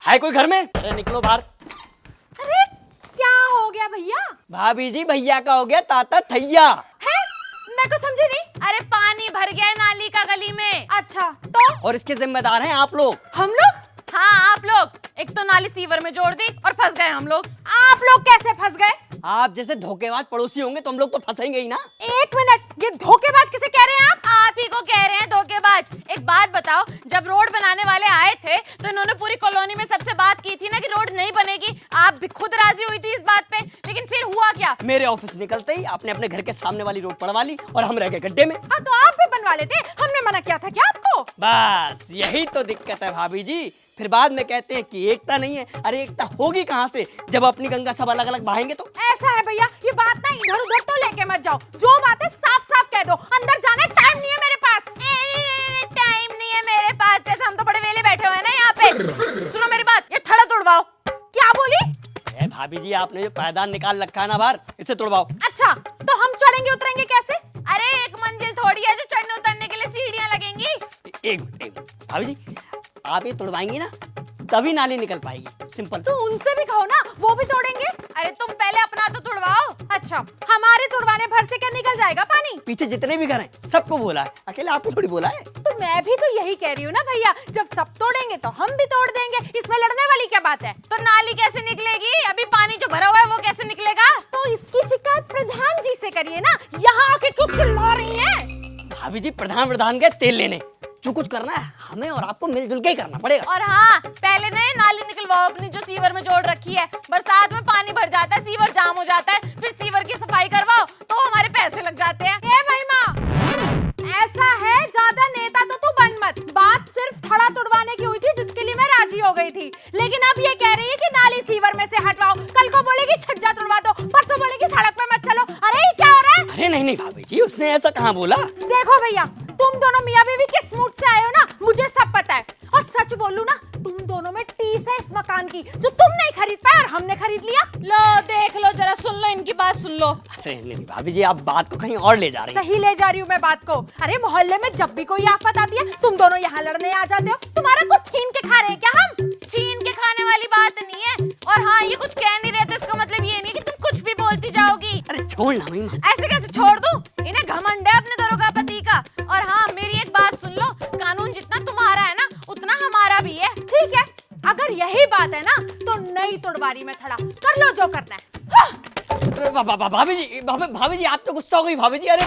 है कोई घर में? अरे निकलो बाहर। अरे क्या हो गया भैया? भाभी जी भैया का हो गया ताता थैया। है? मैं कुछ समझी नहीं। अरे पानी भर गया है नाली का गली में। अच्छा तो और इसके जिम्मेदार हैं आप लोग। हम लोग? हाँ आप लोग। एक तो नाली सीवर में जोड़ दी और फंस गए हम लोग। आप लोग कैसे फंस गए? आप जैसे धोखेबाज पड़ोसी होंगे तो हम लोग तो फंसेंगे ही ना। एक मिनट, ये धोखेबाज किसे कह रहे हैं आप? आप ही को कह रहे हैं धोखेबाज। एक बात बताओ, जब रोड बनाने वाले आए थे तो इन्होंने पूरी कॉलोनी में सबसे बात की थी ना कि रोड नहीं बनेगी। आप भी खुद राजी हुई थी इस बात पे, लेकिन फिर हुआ क्या? मेरे ऑफिस निकलते ही आपने अपने घर के सामने वाली रोड पड़वा ली और हम रह गए गड्ढे में। हाँ तो आप भी बनवा लेते, हमने मना किया था क्या आपको? बस यही तो दिक्कत है भाभी जी। फिर बाद में कहते हैं कि एकता नहीं है। अरे एकता होगी कहाँ से जब अपनी गंगा सब अलग अलग बहाएंगे तो। ऐसा है भैया, ये बात ना इधर उधर तो लेके मत जाओ। जो बात है साफ साफ कह दो। अंदर जाने टाइम नहीं है मेरे पास। टाइम नहीं है मेरे पास, जैसे हम तो बड़े वेले बैठे हुए हैं ना यहाँ पे। सुनो मेरी बात, ये थड़ा तोड़वाओ। क्या बोली? भाभी जी आपने जो पायदान निकाल रखा है ना बाहर, इसे तोड़वाओ। अच्छा तो हम चढ़ेंगे उतरेंगे कैसे? अरे एक मंजिल थोड़ी है जो चढ़ने उतरने के लिए सीढ़ियाँ लगेंगी। एक मिनट भाभी जी, आप ये तोड़वाएंगी ना तभी नाली निकल पाएगी। सिंपल। तो उनसे भी कहो ना, वो भी तोड़ेंगे। अरे तुम पहले अपना तो तोड़वाओ। अच्छा हमारे तोड़वाने भर से क्या निकल जाएगा पानी? पीछे जितने भी घर हैं सबको बोला है, अकेले आपको थोड़ी बोला है। तो मैं भी तो यही कह रही हूँ ना भैया, जब सब तोड़ेंगे तो हम भी तोड़ देंगे। इसमें लड़ने वाली क्या बात है? तो नाली कैसे निकलेगी? अभी पानी जो भरा हुआ है वो कैसे निकलेगा? तो इसकी शिकायत प्रधान जी से करिए ना। यहाँ आके क्यों चिल्ला रही हैं? भाभी जी प्रधान गए तेल लेने। जो कुछ करना है हमें और आपको मिलजुल के ही करना पड़ेगा। और हाँ, पहले ना ये नाली निकलवाओ अपनी जो सीवर में जोड़ रखी है। बरसात में पानी भर जाता है, सीवर जाम हो जाता है, फिर सीवर की सफाई करवाओ तो हमारे पैसे लग जाते हैं। ए भाई माँ, ऐसा है ज्यादा नेता तो तू बन मत। बात सिर्फ थड़ा तुड़वाने की हुई थी जिसके लिए मैं राजी हो गई थी, लेकिन अब ये कह रही है कि नाली सीवर में से हटवाओ। कल को बोलेगी छज्जा तुड़वा दो, परसों बोलेगी सड़क पे मत चलो। अरे ये क्या हो रहा है? अरे नहीं भाभी जी, उसने ऐसा कहाँ बोला। देखो भैया, तुम दोनों मियाँ बीवी किस मूड से आए हो ना मुझे सब पता है। और सच बोलूं ना, तुम दोनों में टीस है इस मकान की जो तुम नहीं खरीद पाए और हमने खरीद लिया। लो देख लो, जरा सुन लो इनकी बात सुन लो। अरे नहीं भाभी जी, आप बात को कहीं और ले जा रही हैं। सही ले जा रही हूँ मैं बात को। अरे मोहल्ले में जब भी कोई आफत आती है तुम दोनों यहाँ लड़ने आ जाते हो। तुम्हारा कुछ छीन के खा रहे हैं क्या हम? छीन के खाने वाली बात नहीं है। और हाँ, ये कुछ कह नहीं रहे तो इसका मतलब ये नहीं कि तुम कुछ भी बोलती जाओगी। अरे छोड़ ना मम्मी। ऐसे कैसे छोड़ दूं? इन्हें घमंड है अपने दरोगा पति का। और हाँ, मेरी एक बात सुन लो, कानून जितना तुम्हारा है ना उतना हमारा भी है। ठीक है, अगर यही बात है ना तो नई तोड़वारी में खड़ा कर लो जो करना है। हाँ। भाभी जी आप तो गुस्सा हो गई भाभी जी। अरे